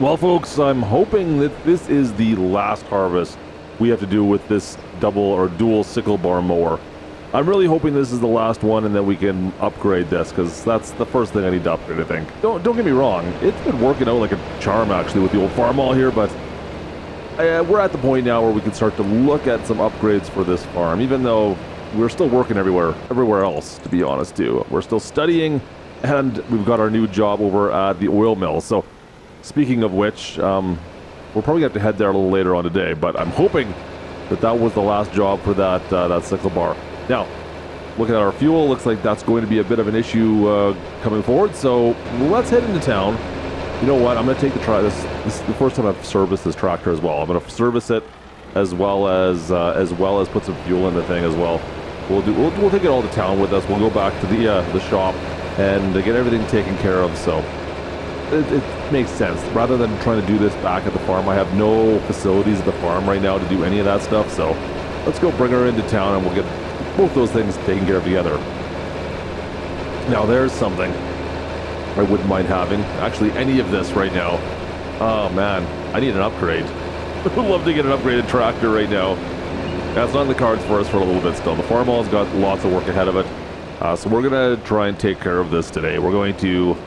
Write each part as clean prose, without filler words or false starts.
Well, folks, I'm hoping that this is the last harvest we have to do with this double or dual sickle bar mower. I'm really hoping this is the last one and that we can upgrade this, because that's the first thing I need to upgrade, I think. Don't get me wrong, it's been working out like a charm actually with the old farmall here, but we're at the point now where we can start to look at some upgrades for this farm, even though we're still working everywhere else, to be honest too. We're still studying, and we've got our new job over at the oil mill. So speaking of which, we'll probably have to head there a little later on today, but I'm hoping that that was the last job for that sickle bar. Now, looking at our fuel, looks like that's going to be a bit of an issue coming forward, so let's head into town. You know what, I'm going to take this is the first time I've serviced this tractor as well. I'm going to service it as well as put some fuel in the thing as well. We'll take it all to town with us. We'll go back to the shop and get everything taken care of, so it makes sense. Rather than trying to do this back at the farm, I have no facilities at the farm right now to do any of that stuff, so let's go bring her into town and we'll get both those things taken care of together. Now there's something I wouldn't mind having. Actually, any of this right now. Oh man, I need an upgrade. I would love to get an upgraded tractor right now. That's not in the cards for us for a little bit still. The farmall's got lots of work ahead of it. So we're going to try and take care of this today. We're going to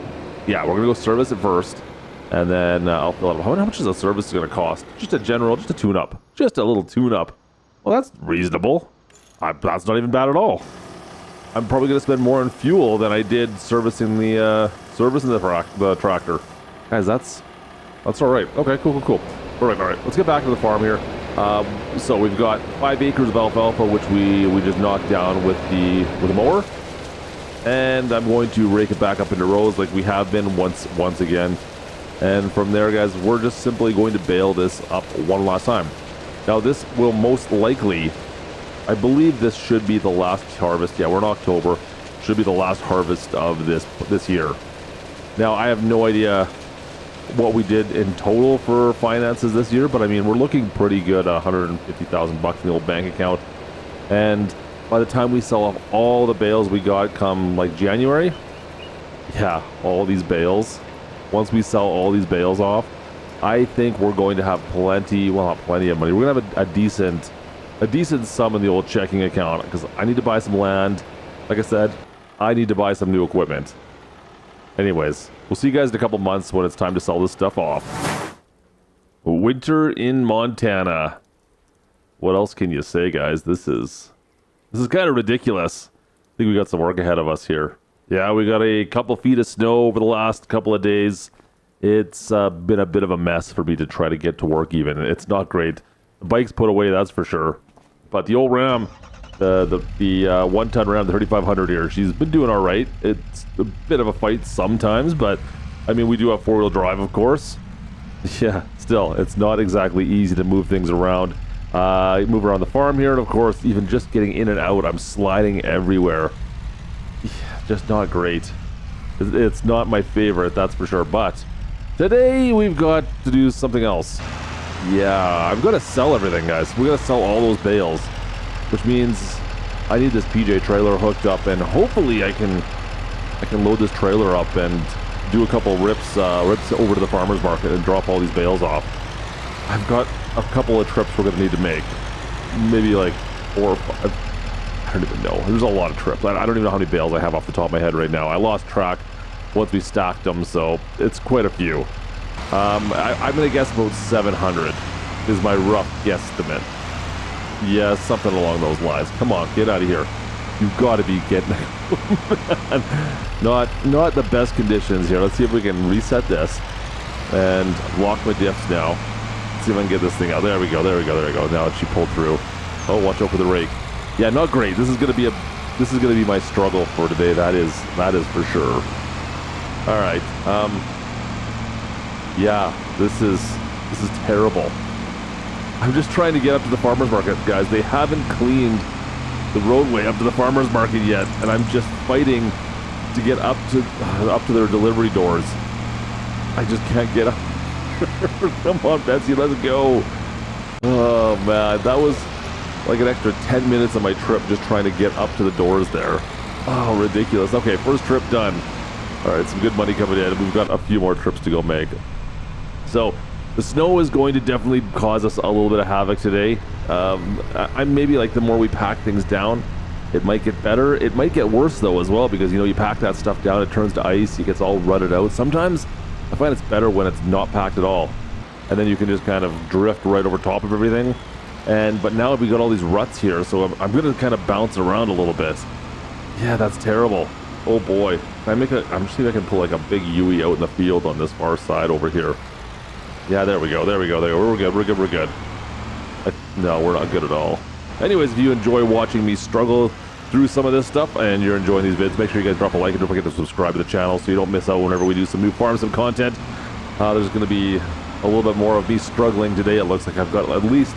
go service it first. And then I'll fill out. How much is a service going to cost? Just a tune-up. Just a little tune-up. Well, that's reasonable. That's not even bad at all. I'm probably going to spend more on fuel than I did servicing the tractor. Guys, that's all right. Okay, cool. All right. Let's get back to the farm here. So we've got 5 acres of alfalfa, which we just knocked down with the mower, and I'm going to rake it back up into rows like we have been once again. And from there, guys, we're just simply going to bale this up one last time. Now, this will most likely, I believe this should be the last harvest. Yeah, we're in October. Should be the last harvest of this year. Now, I have no idea what we did in total for finances this year, but I mean, we're looking pretty good, $150,000 in the old bank account. And by the time we sell off all the bales we got come like January, yeah, all these bales, once we sell all these bales off, I think we're going to have plenty, well, not plenty of money. We're going to have a decent sum in the old checking account, because I need to buy some land. Like I said, I need to buy some new equipment. Anyways, we'll see you guys in a couple months when it's time to sell this stuff off. Winter in Montana. What else can you say, guys? This is kind of ridiculous. I think we got some work ahead of us here. Yeah, we got a couple feet of snow over the last couple of days. It's been a bit of a mess for me to try to get to work even. It's not great. The bike's put away, that's for sure. But the old Ram, the 1-ton Ram, the 3500 here, she's been doing all right. It's a bit of a fight sometimes, but I mean, we do have 4-wheel drive, of course. Yeah, still, it's not exactly easy to move things around. Move around the farm here, and of course, even just getting in and out, I'm sliding everywhere. Yeah, just not great. It's not my favorite, that's for sure, but today we've got to do something else. Yeah, I'm gonna sell everything, guys. We're gonna sell all those bales, which means I need this PJ trailer hooked up, and hopefully I can load this trailer up and do a couple rips over to the farmer's market and drop all these bales off. I've got a couple of trips we're gonna need to make, maybe like 4 or 5. I don't even know. There's a lot of trips. I don't even know how many bales I have off the top of my head right now. I lost track once we stacked them, so it's quite a few. I'm gonna guess about 700 is my rough guesstimate. Yeah, something along those lines. Come on, get out of here. You've got to be getting not the best conditions here. Let's see if we can reset this and lock my diffs now. Let's see if I can get this thing out. There we go. Now she pulled through. Oh, watch out for the rake. Yeah, not great. This is gonna be my struggle for today. That is for sure. All right. Yeah, this is terrible. I'm just trying to get up to the farmer's market, guys. They haven't cleaned the roadway up to the farmer's market yet, and I'm just fighting to get up to their delivery doors. I just can't get up. Come on, Betsy, let's go. Oh man, that was like an extra 10 minutes of my trip just trying to get up to the doors there. Oh, ridiculous. Okay, first trip done. All right, some good money coming in. We've got a few more trips to go make. So the snow is going to definitely cause us a little bit of havoc today. I maybe like the more we pack things down, it might get better. It might get worse though as well, because you know, you pack that stuff down, it turns to ice, it gets all rutted out. Sometimes I find it's better when it's not packed at all, and then you can just kind of drift right over top of everything. But now we got all these ruts here, so I'm gonna kind of bounce around a little bit. Yeah, that's terrible. Oh boy. I'm just seeing if I can pull like a big Yui out in the field on this far side over here. Yeah, there we go. We're good. No, we're not good at all. Anyways, if you enjoy watching me struggle through some of this stuff and you're enjoying these vids, make sure you guys drop a like and don't forget to subscribe to the channel so you don't miss out whenever we do some new farm sim content. There's going to be a little bit more of me struggling today. It looks like I've got at least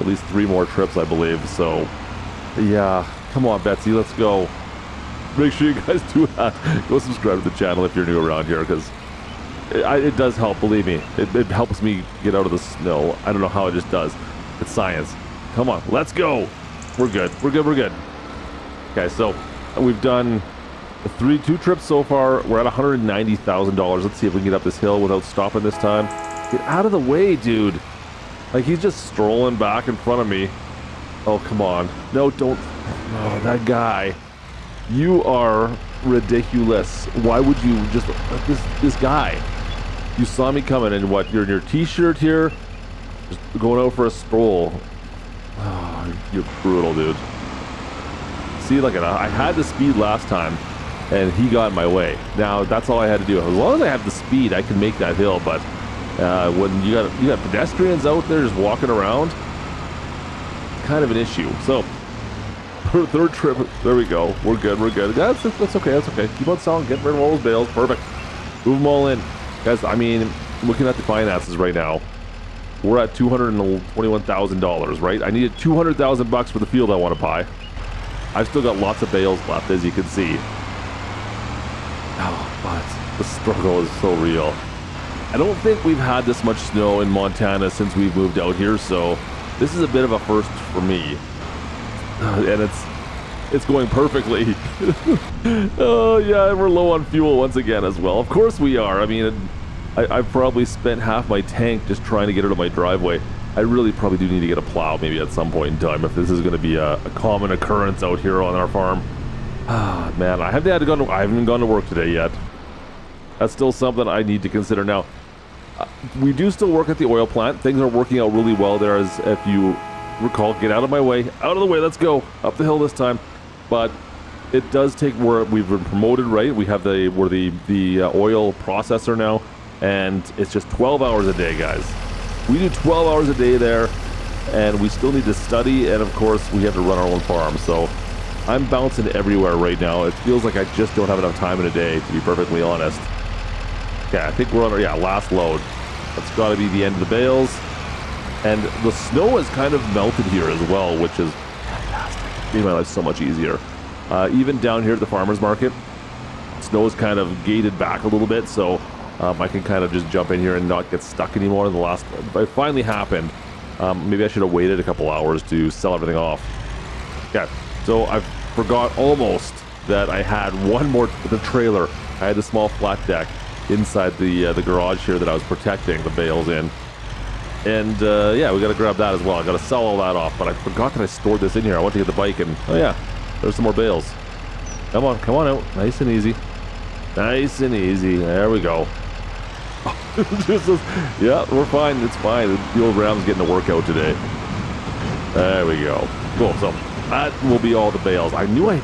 3 more trips, I believe. So yeah, come on, Betsy, let's go. Make sure you guys do that. Go subscribe to the channel if you're new around here, because it does help, believe me. It helps me get out of the snow. I don't know how, it just does. It's science. Come on, let's go. We're good. Okay, so we've done 2 trips so far. We're at $190,000. Let's see if we can get up this hill without stopping this time. Get out of the way, dude. Like, he's just strolling back in front of me. Oh, come on. No, don't. Oh, that guy. You are ridiculous. Why would you just... This guy. You saw me coming, and what? You're in your t-shirt here? Just going out for a stroll. Oh, you're brutal, dude. See, like, I had the speed last time, and he got in my way. Now, that's all I had to do. As long as I have the speed, I can make that hill, but when you got pedestrians out there just walking around, it's kind of an issue. So, 3rd trip, there we go. We're good. That's okay. Keep on selling, get rid of all those bales. Perfect. Move them all in. Guys, I mean, looking at the finances right now, we're at $221,000, right? I needed $200,000 for the field I want to buy. I've still got lots of bales left, as you can see. Oh, but the struggle is so real. I don't think we've had this much snow in Montana since we've moved out here, so this is a bit of a first for me. And it's going perfectly. Oh yeah, we're low on fuel once again as well. Of course we are. I mean, I've probably spent half my tank just trying to get out of my driveway. I really probably do need to get a plow maybe at some point in time if this is going to be a common occurrence out here on our farm. Ah, man, I haven't gone to work today yet. That's still something I need to consider. Now, we do still work at the oil plant. Things are working out really well there, as if you recall. Get out of my way. Out of the way. Let's go up the hill this time. But it does take, we've been promoted, right? We're the oil processor now, and it's just 12 hours a day, guys. We do 12 hours a day there, and we still need to study, and of course we have to run our own farm. So I'm bouncing everywhere right now. It feels like I just don't have enough time in a day, to be perfectly honest. Okay, I think we're on our last load. That's got to be the end of the bales. And the snow has kind of melted here as well, which is fantastic. Made my life so much easier. Even down here at the farmer's market, snow is kind of gated back a little bit, so I can kind of just jump in here and not get stuck anymore. It finally happened. Maybe I should have waited a couple hours to sell everything off. Okay, so I forgot almost that I had one more, the trailer. I had the small flat deck inside the garage here that I was protecting the bales in. And yeah, we got to grab that as well. I got to sell all that off, but I forgot that I stored this in here. I went to get the bike, and oh yeah, there's some more bales. Come on out. Nice and easy. There we go. Yeah, we're fine. It's fine. The old Ram's getting a workout today. There we go. Cool. So that will be all the bales. I knew I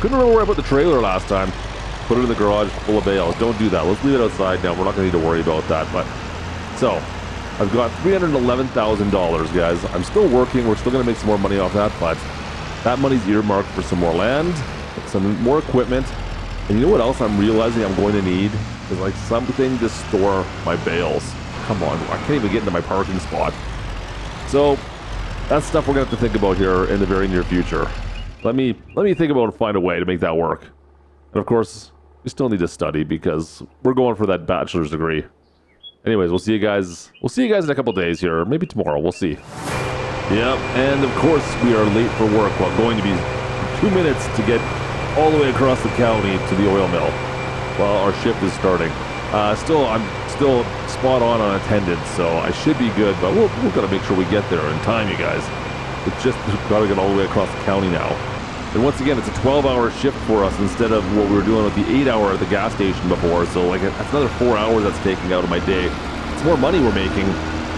couldn't remember where I put the trailer last time. Put it in the garage full of bales. Don't do that. Let's leave it outside now. We're not going to need to worry about that. But so I've got $311,000, guys. I'm still working. We're still going to make some more money off that, but that money's earmarked for some more land, some more equipment. And you know what else I'm realizing I'm going to need? Is like something to store my bales. Come on, I can't even get into my parking spot. So that's stuff we're gonna have to think about here in the very near future. Let me think about and find a way to make that work. And of course, we still need to study because we're going for that bachelor's degree. Anyways, we'll see you guys in a couple days here, or maybe tomorrow. We'll see. Yep, and of course we are late for work. Well, going to be 2 minutes to get all the way across the county to the oil mill while our shift is starting. I'm still spot on attendance, so I should be good, but we'll gotta make sure we get there in time, you guys. It's just gotta get all the way across the county now. And once again, it's a 12-hour shift for us instead of what we were doing with the 8-hour at the gas station before. So like that's another 4 hours that's taking out of my day. It's more money we're making,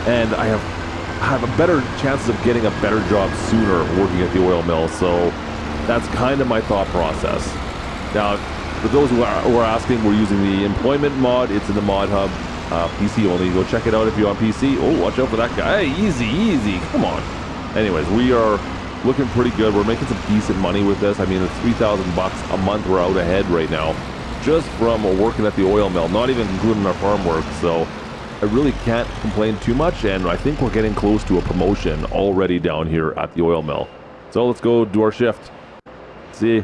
and I have a better chances of getting a better job sooner working at the oil mill. So that's kind of my thought process. Now, for those who are asking, we're using the employment mod. It's in the mod hub, PC only. Go check it out if you're on PC. Oh, watch out for that guy. Hey, easy, come on. Anyways, we are looking pretty good. We're making some decent money with this. I mean, it's $3,000 a month. We're out ahead right now, just from working at the oil mill, not even including our farm work. So I really can't complain too much, and I think we're getting close to a promotion already down here at the oil mill. So let's go do our shift. See,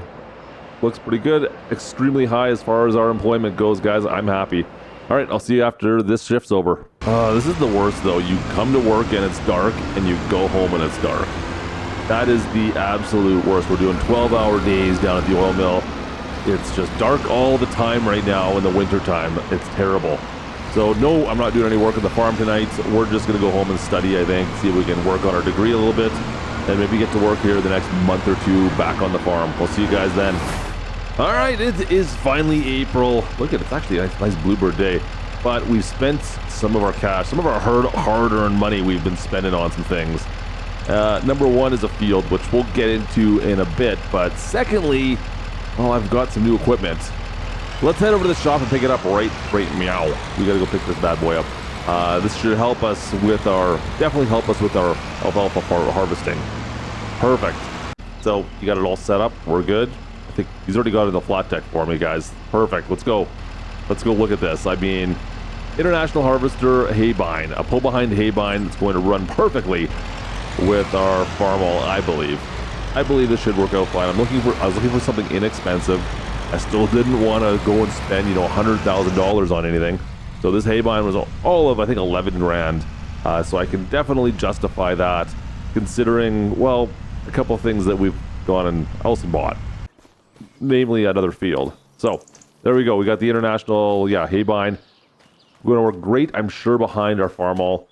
looks pretty good. Extremely high as far as our employment goes, guys. I'm happy. All right, I'll see you after this shift's over. This is the worst, though. You come to work and it's dark, and you go home and it's dark. That is the absolute worst. We're doing 12-hour days down at the oil mill. It's just dark all the time right now in the winter time. It's terrible. So no, I'm not doing any work at the farm tonight. We're just going to go home and study, I think, see if we can work on our degree a little bit, and maybe get to work here the next month or two back on the farm. We'll see you guys then. All right, it is finally April. Look at it, it's actually a nice bluebird day. But we've spent some of our cash, some of our hard-earned money we've been spending on some things. Number one is a field, which we'll get into in a bit. But secondly, well, I've got some new equipment. Let's head over to the shop and pick it up right meow. We gotta go pick this bad boy up. This should help us with definitely help us with our alfalfa harvesting. Perfect. So you got it all set up. We're good. I think he's already got it in the flat deck for me, guys. Perfect. Let's go. Let's go look at this. I mean, International Harvester haybine, a pull behind haybine that's going to run perfectly with our farmall, I believe. I believe this should work out fine. I was looking for something inexpensive. I still didn't want to go and spend, $100,000 on anything. So this haybine was all of, I think, 11 grand. So I can definitely justify that, considering, well, a couple of things that we've gone and else bought, namely another field. So there we go. We got the International, haybine. Going to work great, I'm sure, behind our farmall.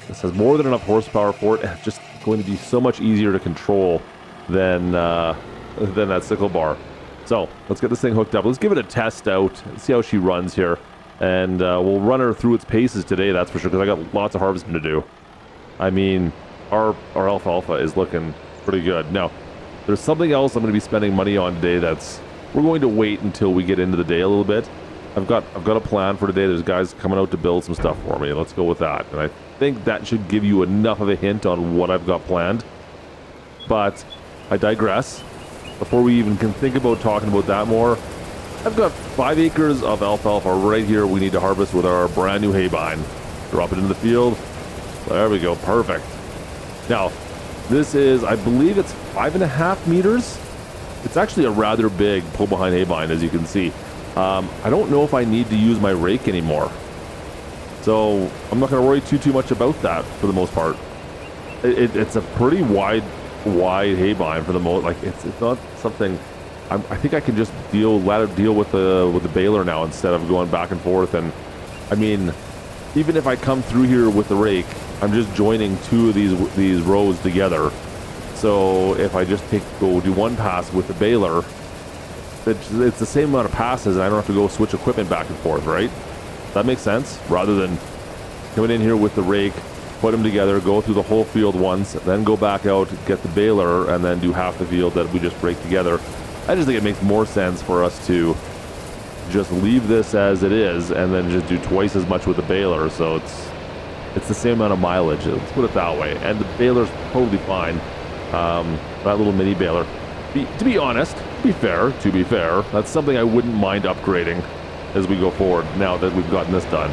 This has more than enough horsepower for it, and it's just going to be so much easier to control than that sickle bar. So let's get this thing hooked up. Let's give it a test out and see how she runs here. And we'll run her through its paces today, that's for sure, because I got lots of harvesting to do. I mean, our alfalfa is looking pretty good. Now, there's something else I'm going to be spending money on today we're going to wait until we get into the day a little bit. I've got a plan for today. There's guys coming out to build some stuff for me. Let's go with that. And I think that should give you enough of a hint on what I've got planned. But I digress. Before we even can think about talking about that more, I've got 5 acres of alfalfa right here we need to harvest with our brand new haybine. Drop it into the field. There we go. Perfect. Now, this is, I believe it's 5.5 meters. It's actually a rather big pull behind haybine, as you can see. I don't know if I need to use my rake anymore. So I'm not going to worry too much about that for the most part. It's a pretty wide haybine for the most. Like it's not something. I think I can just let it deal with the baler now instead of going back and forth. And I mean, even if I come through here with the rake, I'm just joining 2 of these rows together. So if I just go do one pass with the baler, it's the same amount of passes, and I don't have to go switch equipment back and forth, right? That makes sense? Rather than coming in here with the rake, put them together, go through the whole field once, then go back out, get the baler, and then do half the field that we just rake together. I just think it makes more sense for us to just leave this as it is, and then just do twice as much with the baler, so it's the same amount of mileage. Let's put it that way. And the baler's totally fine. That little mini baler. To be honest, to be fair, that's something I wouldn't mind upgrading as we go forward now that we've gotten this done.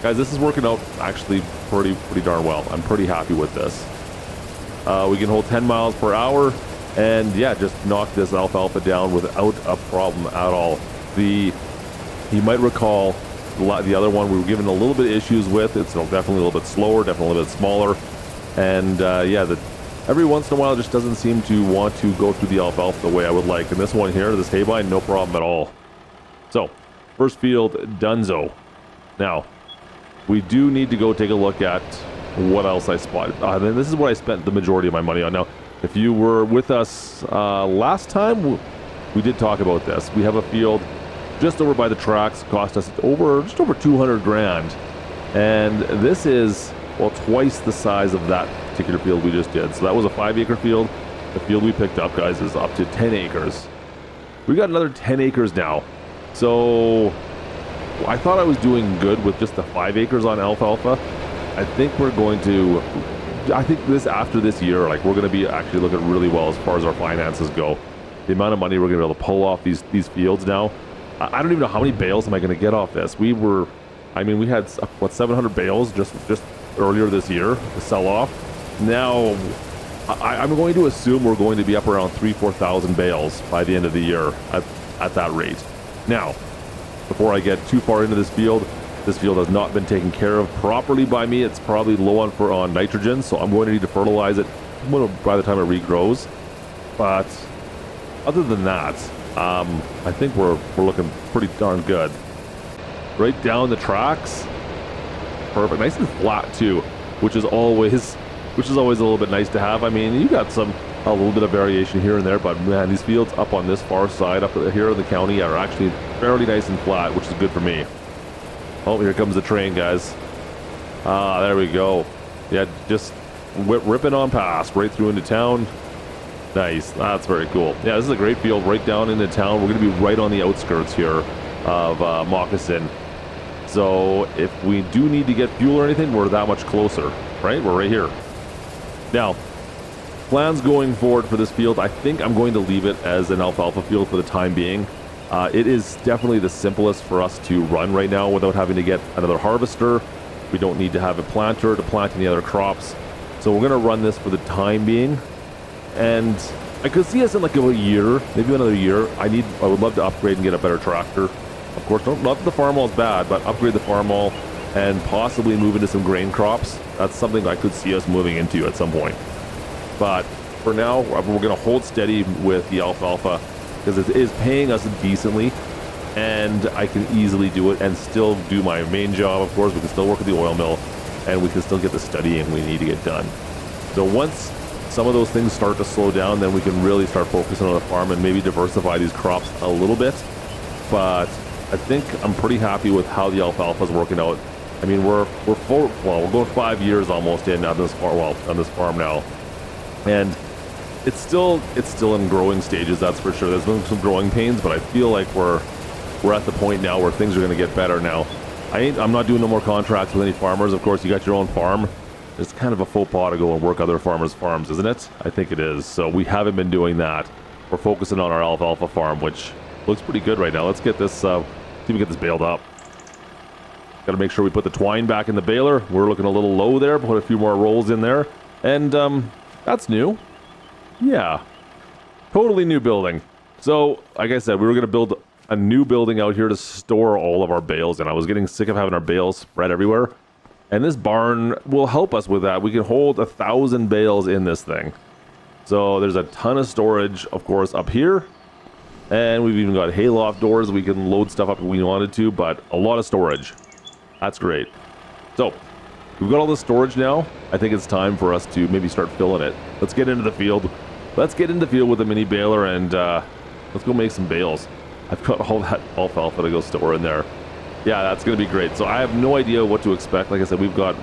Guys, this is working out actually pretty darn well. I'm pretty happy with this. We can hold 10 miles per hour and just knock this alfalfa down without a problem at all. You might recall the other one we were given a little bit of issues with. It's definitely a little bit slower, definitely a little bit smaller. And every once in a while, it just doesn't seem to want to go through the alfalfa the way I would like. And this one here, this haybine, no problem at all. So, First field, Dunzo. Now, we do need to go take a look at what else I spotted. This is what I spent the majority of my money on. Now, if you were with us last time, we did talk about this. We have a field just over by the tracks, cost us just over 200 grand. And this is, well, twice the size of that particular field we just did. So that was a 5-acre field. The field we picked up, guys, is up to 10 acres. We got another 10 acres now. So I thought I was doing good with just the 5 acres on alfalfa. I think after this year, like, we're going to be actually looking really well as far as our finances go. The amount of money we're going to be able to pull off these fields now. I don't even know how many bales am I going to get off this. We had, 700 bales just earlier this year to sell off. Now, I'm going to assume we're going to be up around 3,000-4,000 bales by the end of the year at that rate. Now, before I get too far into this field has not been taken care of properly by me. It's probably low on nitrogen, so I'm going to need to fertilize it by the time it regrows. But other than that, I think we're looking pretty darn good. Right down the tracks, perfect, nice and flat too, which is always a little bit nice to have. I mean, you got a little bit of variation here and there, but man, these fields up on this far side, up here in the county, are actually fairly nice and flat, which is good for me. Oh, here comes the train, guys. There we go. Yeah, just ripping on past, right through into town. Nice, that's very cool. Yeah, this is a great field right down into town. We're going to be right on the outskirts here of Moccasin. So if we do need to get fuel or anything, we're that much closer, right? We're right here. Now, plans going forward for this field, I think I'm going to leave it as an alfalfa field for the time being. It is definitely the simplest for us to run right now without having to get another harvester. We don't need to have a planter to plant any other crops. So we're going to run this for the time being. And I could see us in like a year, maybe another year. I would love to upgrade and get a better tractor. Of course, not that the farm-all is bad, but upgrade the farm-all and possibly move into some grain crops. That's something I could see us moving into at some point. But for now, we're going to hold steady with the alfalfa because it is paying us decently, and I can easily do it and still do my main job. Of course, we can still work at the oil mill, and we can still get the studying we need to get done. So once some of those things start to slow down, then we can really start focusing on the farm and maybe diversify these crops a little bit. But I think I'm pretty happy with how the alfalfa is working out. I mean, we're going 5 years almost in on this farm now, and it's still in growing stages. That's for sure. There's been some growing pains, but I feel like we're at the point now where things are going to get better. Now, I'm not doing no more contracts with any farmers. Of course, you got your own farm. It's kind of a faux pas to go and work other farmers' farms, isn't it? I think it is. So we haven't been doing that. We're focusing on our alfalfa farm, which looks pretty good right now. Let's get this. See if we can get this baled up. Got to make sure we put the twine back in the baler. We're looking a little low there. Put a few more rolls in there, and that's new. Yeah, totally new building. So, like I said, we were going to build a new building out here to store all of our bales in. I was getting sick of having our bales spread everywhere, and this barn will help us with that. We can hold 1,000 bales in this thing. So there's a ton of storage, of course, up here, and we've even got hayloft doors. We can load stuff up if we wanted to, but a lot of storage. That's great. So we've got all this storage now. I think it's time for us to maybe start filling it. Let's get into the field. Let's get into the field with a mini baler, and let's go make some bales. I've got all that alfalfa to go store in there. Yeah, that's going to be great. So I have no idea what to expect. Like I said, we got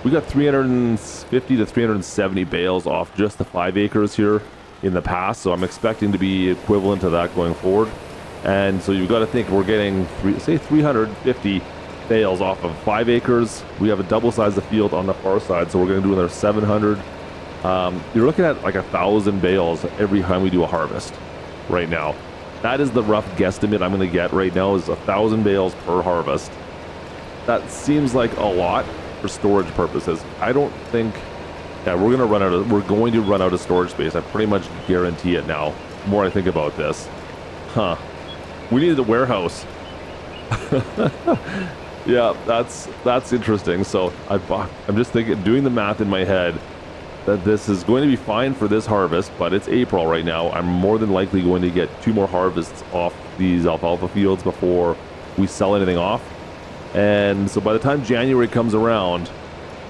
350 to 370 bales off just the 5 acres here in the past. So I'm expecting to be equivalent to that going forward. And so you've got to think we're getting 350 bales off of 5 acres. We have a double size of field on the far side, so we're going to do another 700. You're looking at like 1,000 bales every time we do a harvest right now. That is the rough guesstimate I'm going to get right now, is 1,000 bales per harvest. That seems like a lot for storage purposes. I don't think, yeah, we're going to run out of storage space. I pretty much guarantee it now. The more I think about this, we needed a warehouse. Yeah, that's interesting. So I'm just thinking, doing the math in my head, that this is going to be fine for this harvest, but it's April right now. I'm more than likely going to get 2 more harvests off these alfalfa fields before we sell anything off. And so by the time January comes around,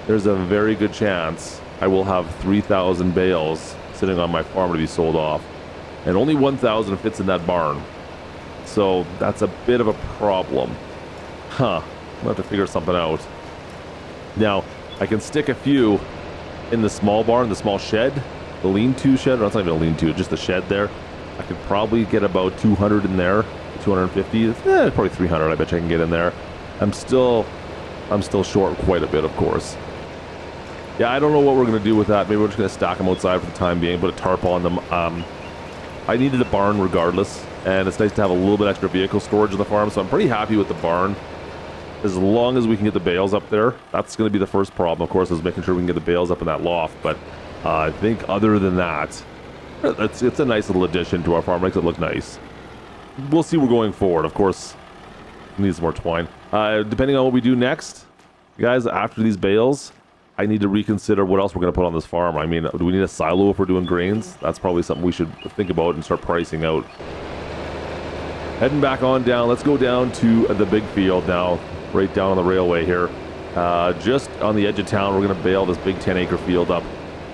there's a very good chance I will have 3,000 bales sitting on my farm to be sold off. And only 1,000 fits in that barn. So that's a bit of a problem. I'll have to figure something out. Now, I can stick a few in the small barn, the small shed, the lean-to shed. Or it's not even a lean-to, just the shed there. I could probably get about 200 in there, 250, probably 300 I bet you I can get in there. I'm still short quite a bit, of course. Yeah, I don't know what we're going to do with that. Maybe we're just going to stack them outside for the time being, put a tarp on them. I needed a barn regardless, and it's nice to have a little bit extra vehicle storage on the farm, so I'm pretty happy with the barn. As long as we can get the bales up there, that's going to be the first problem, of course, is making sure we can get the bales up in that loft. But I think other than that, it's a nice little addition to our farm. Makes it look nice. We'll see we're going forward. Of course, need some more twine. Depending on what we do next, guys, after these bales, I need to reconsider what else we're going to put on this farm. I mean, do we need a silo if we're doing grains? That's probably something we should think about and start pricing out. Heading back on down. Let's go down to the big field now, right down on the railway here. Just on the edge of town, we're going to bale this big 10-acre field up.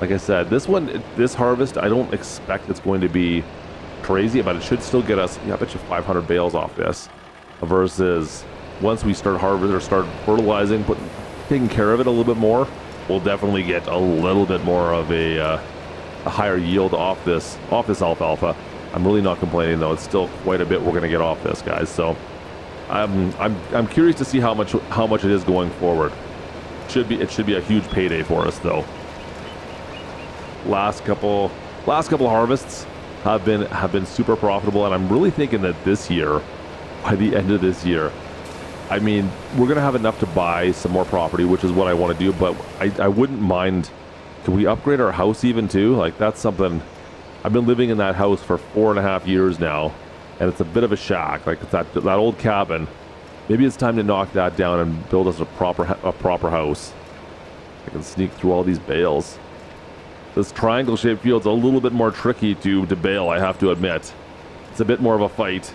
Like I said, this harvest, I don't expect it's going to be crazy, but it should still get us, I bet you 500 bales off this. Versus once we start harvesting or start fertilizing, taking care of it a little bit more, we'll definitely get a little bit more of a higher yield off this alfalfa. I'm really not complaining though. It's still quite a bit we're going to get off this, guys. So I'm curious to see how much it is going forward. It should be a huge payday for us though. Last couple harvests have been super profitable, and I'm really thinking that this year, by the end of this year, I mean, we're going to have enough to buy some more property, which is what I want to do, but I wouldn't mind. Can we upgrade our house even too? Like, that's something. I've been living in that house for 4.5 years now, and it's a bit of a shack. Like, it's that old cabin. Maybe it's time to knock that down and build us a proper house. I can sneak through all these bales. This triangle-shaped field's a little bit more tricky to bale, I have to admit. It's a bit more of a fight.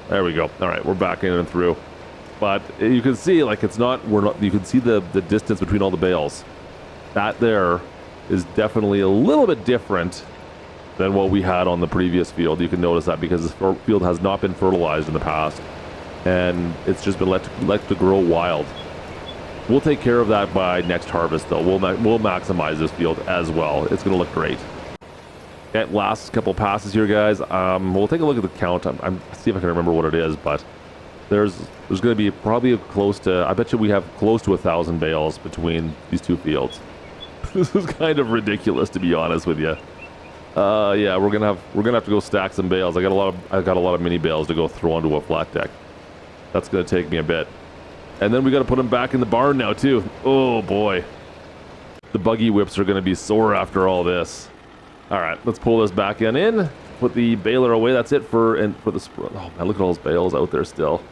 There we go. All right, we're back in and through. But you can see, like, you can see the distance between all the bales. That there is definitely a little bit different than what we had on the previous field. You can notice that because this field has not been fertilized in the past, and it's just been let to grow wild. We'll take care of that by next harvest, though. We'll maximize this field as well. It's going to look great. Okay, last couple passes here, guys. We'll take a look at the count. I'm see if I can remember what it is, but there's going to be probably close to. I bet you we have close to 1,000 bales between these two fields. This is kind of ridiculous, to be honest with you. Yeah, we're gonna have to go stack some bales. I got a lot of mini bales to go throw onto a flat deck. That's gonna take me a bit. And then we got to put them back in the barn now too. Oh boy, the buggy whips are going to be sore after all this. All right, let's pull this back in. Put the baler away. That's it for the. Oh man, look at all those bales out there still.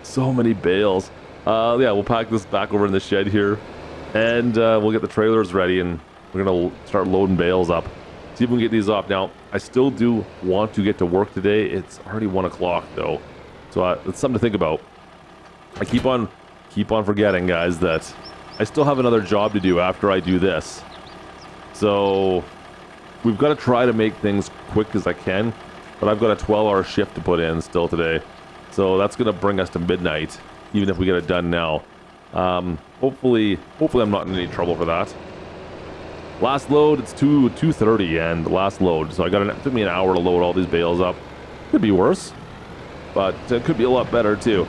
So many bales. Yeah, we'll pack this back over in the shed here, and we'll get the trailers ready, and we're gonna start loading bales up. See if we can get these off. Now, I still do want to get to work today. It's already 1 o'clock though, so it's something to think about. I keep on forgetting, guys, that I still have another job to do after I do this. So we've got to try to make things quick as I can, but I've got a 12-hour shift to put in still today. So that's going to bring us to midnight, even if we get it done now. Hopefully I'm not in any trouble for that. Last load, it's 2:30 and last load. So it took me an hour to load all these bales up. Could be worse, but it could be a lot better too.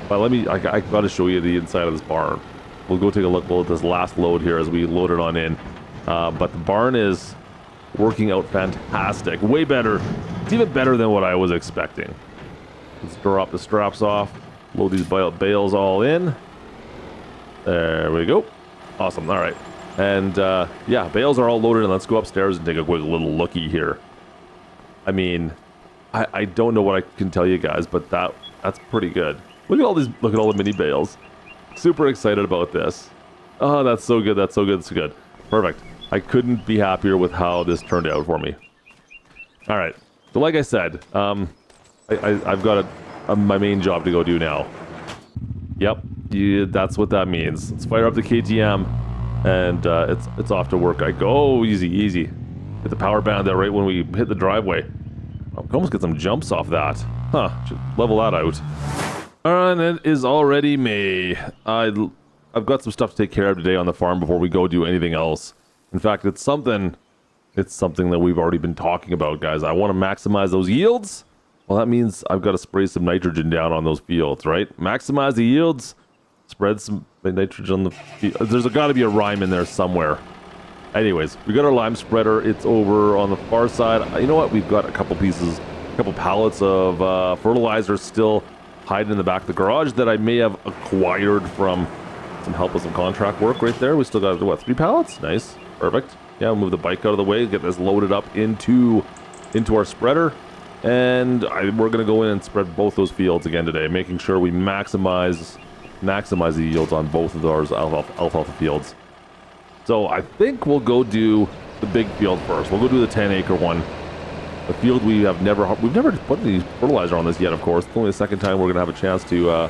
But I got to show you the inside of this barn. We'll go take a look at this last load here as we load it on in. But the barn is working out fantastic. Way better. It's even better than what I was expecting. Let's drop the straps off. Load these bales all in. There we go. Awesome. All right. And yeah, bales are all loaded, and let's go upstairs and take a quick little looky here. I mean, I don't know what I can tell you guys, but that's pretty good. Look at all these. Look at all the mini bales. Super excited about this. Oh, that's so good. That's so good. That's so good. Perfect. I couldn't be happier with how this turned out for me. All right. So like I said, I've got my main job to go do now. Yep, that's what that means. Let's fire up the KTM, and it's off to work. I go easy. Hit the power band there right when we hit the driveway. I can almost get some jumps off that. Huh, should level that out. And it is already May. I've got some stuff to take care of today on the farm before we go do anything else. In fact, it's something that we've already been talking about, guys. I want to maximize those yields. Well, that means I've got to spray some nitrogen down on those fields, right? Maximize the yields, spread some nitrogen on the field. There's got to be a rhyme in there somewhere. Anyways, we got our lime spreader. It's over on the far side. You know what? We've got a couple pallets of fertilizer still hiding in the back of the garage that I may have acquired from some help with some contract work right there. We still got, what, 3 pallets? Nice. Perfect. Yeah, we'll move the bike out of the way, get this loaded up into our spreader. And we're going to go in and spread both those fields again today, making sure we maximize the yields on both of those alfalfa fields. So I think we'll go do the big field first. We'll go do the 10-acre one. The field we've never put any fertilizer on this yet, of course. It's only the second time we're going to have a chance to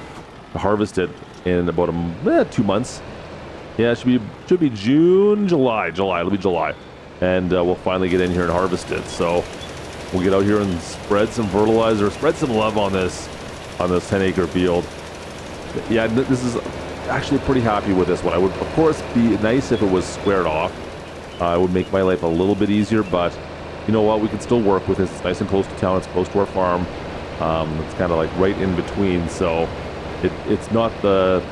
harvest it in about 2 months. Yeah, it should be July. It'll be July. And we'll finally get in here and harvest it. So we'll get out here and spread some fertilizer, spread some love on this 10-acre field. Yeah, this is actually pretty happy with this one. I would, of course, be nice if it was squared off. It would make my life a little bit easier, but you know what? We can still work with this. It's nice and close to town. It's close to our farm. It's kind of like right in between, so it's not the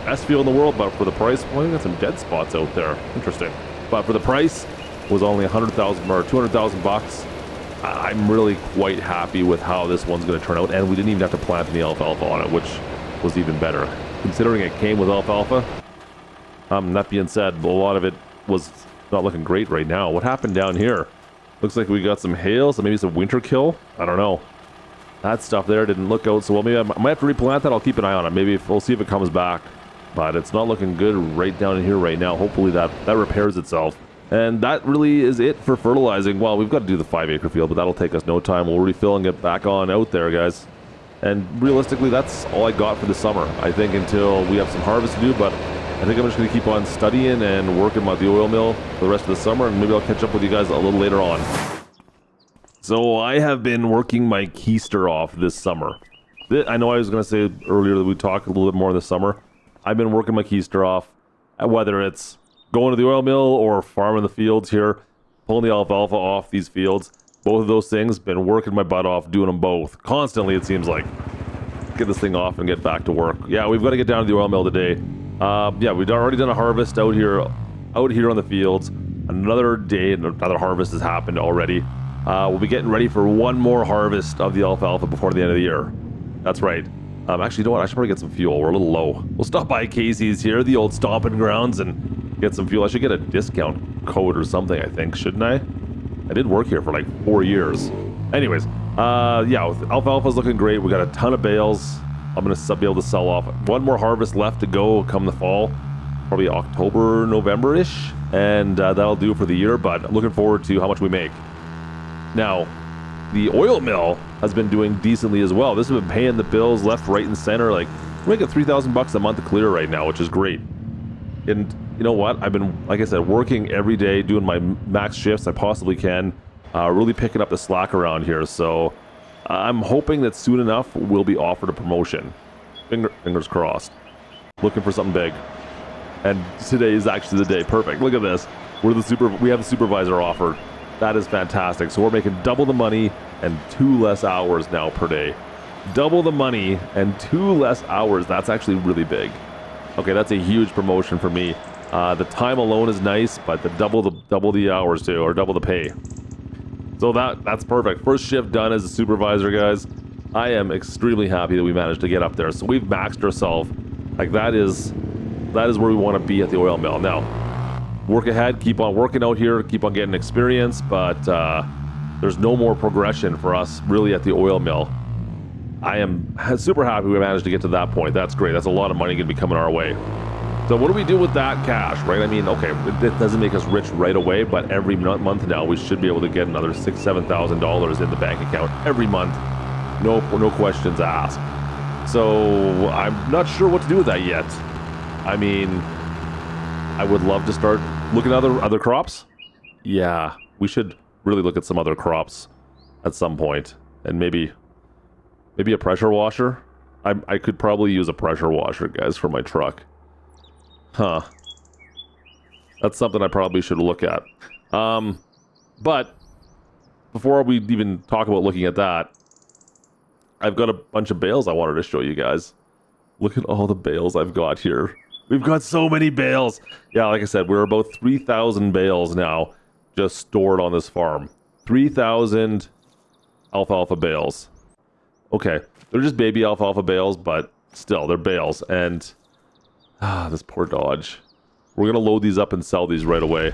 best field in the world, but for the price, well, we got some dead spots out there. Interesting. But for the price, it was only $100,000 or $200,000. I'm really quite happy with how this one's going to turn out, and we didn't even have to plant any alfalfa on it, which was even better, considering it came with alfalfa. That being said, a lot of it was not looking great right now. What happened down here? Looks like we got some hail, so maybe some winter kill. I don't know. That stuff there didn't look out so well. Maybe I might have to replant that. I'll keep an eye on it. Maybe we'll see if it comes back. But it's not looking good right down in here right now. Hopefully that repairs itself. And that really is it for fertilizing. Well, we've got to do the 5-acre field, but that'll take us no time. We'll refill and get back on out there, guys. And realistically, that's all I got for the summer. I think until we have some harvest to do, but I think I'm just going to keep on studying and working at the oil mill for the rest of the summer, and maybe I'll catch up with you guys a little later on. So I have been working my keister off this summer. I know I was going to say earlier that we'd talk a little bit more this summer. I've been working my keister off, whether it's going to the oil mill or farming the fields here, pulling the alfalfa off these fields. Both of those things, been working my butt off, doing them both. Constantly, it seems like. Get this thing off and get back to work. Yeah, we've got to get down to the oil mill today. Yeah, we've already done a harvest out here on the fields. Another day, another harvest has happened already. We'll be getting ready for one more harvest of the alfalfa before the end of the year. That's right. Actually, you know what? I should probably get some fuel. We're a little low. We'll stop by Casey's here, the old stomping grounds, and get some fuel. I should get a discount code or something, I think, shouldn't I? I did work here for like 4 years. Anyways, yeah, alfalfa's looking great. We got a ton of bales. I'm going to be able to sell off. One more harvest left to go come the fall. Probably October, November-ish. And that'll do for the year, but I'm looking forward to how much we make. Now, the oil mill has been doing decently as well. This has been paying the bills left, right, and center. Like, we're making $3,000 a month to clear right now, which is great. And you know what? I've been, like I said, working every day, doing my max shifts I possibly can, really picking up the slack around here. So I'm hoping that soon enough we'll be offered a promotion. Fingers crossed. Looking for something big. And today is actually the day. Perfect. Look at this. We have a supervisor offered. That is fantastic. So we're making double the money and 2 less hours now per day. Double the money and 2 less hours. That's actually really big. Okay, that's a huge promotion for me. The time alone is nice, but the double the hours too, or double the pay. So that's perfect. First shift done as a supervisor, guys. I am extremely happy that we managed to get up there. So we've maxed ourselves. Like that is where we want to be at the oil mill. Now, work ahead, keep on working out here, keep on getting experience, but there's no more progression for us really at the oil mill. I am super happy we managed to get to that point. That's great. That's a lot of money going to be coming our way. So what do we do with that cash, right? I mean, okay, it doesn't make us rich right away, but every month now we should be able to get another $6,000 to $7,000 in the bank account every month. No questions asked. So I'm not sure what to do with that yet. I mean, I would love to start looking at other crops. Yeah, we should really look at some other crops at some point, and maybe a pressure washer. I could probably use a pressure washer, guys, for my truck. Huh. That's something I probably should look at. But before we even talk about looking at that, I've got a bunch of bales I wanted to show you guys. Look at all the bales I've got here. We've got so many bales. Yeah, like I said, we're about 3,000 bales now just stored on this farm. 3,000 alfalfa bales. Okay, they're just baby alfalfa bales, but still, they're bales. And, this poor Dodge. We're going to load these up and sell these right away.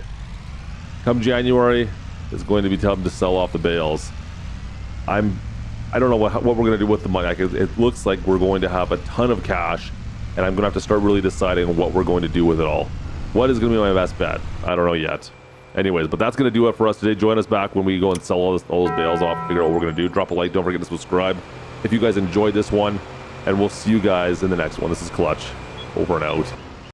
Come January, it's going to be time to sell off the bales. I don't know what we're going to do with the money. It looks like we're going to have a ton of cash, and I'm going to have to start really deciding what we're going to do with it all. What is going to be my best bet? I don't know yet. Anyways, but that's going to do it for us today. Join us back when we go and sell all those bales off, figure out what we're going to do. Drop a like. Don't forget to subscribe if you guys enjoyed this one, and we'll see you guys in the next one. This is Klutch. Over and out.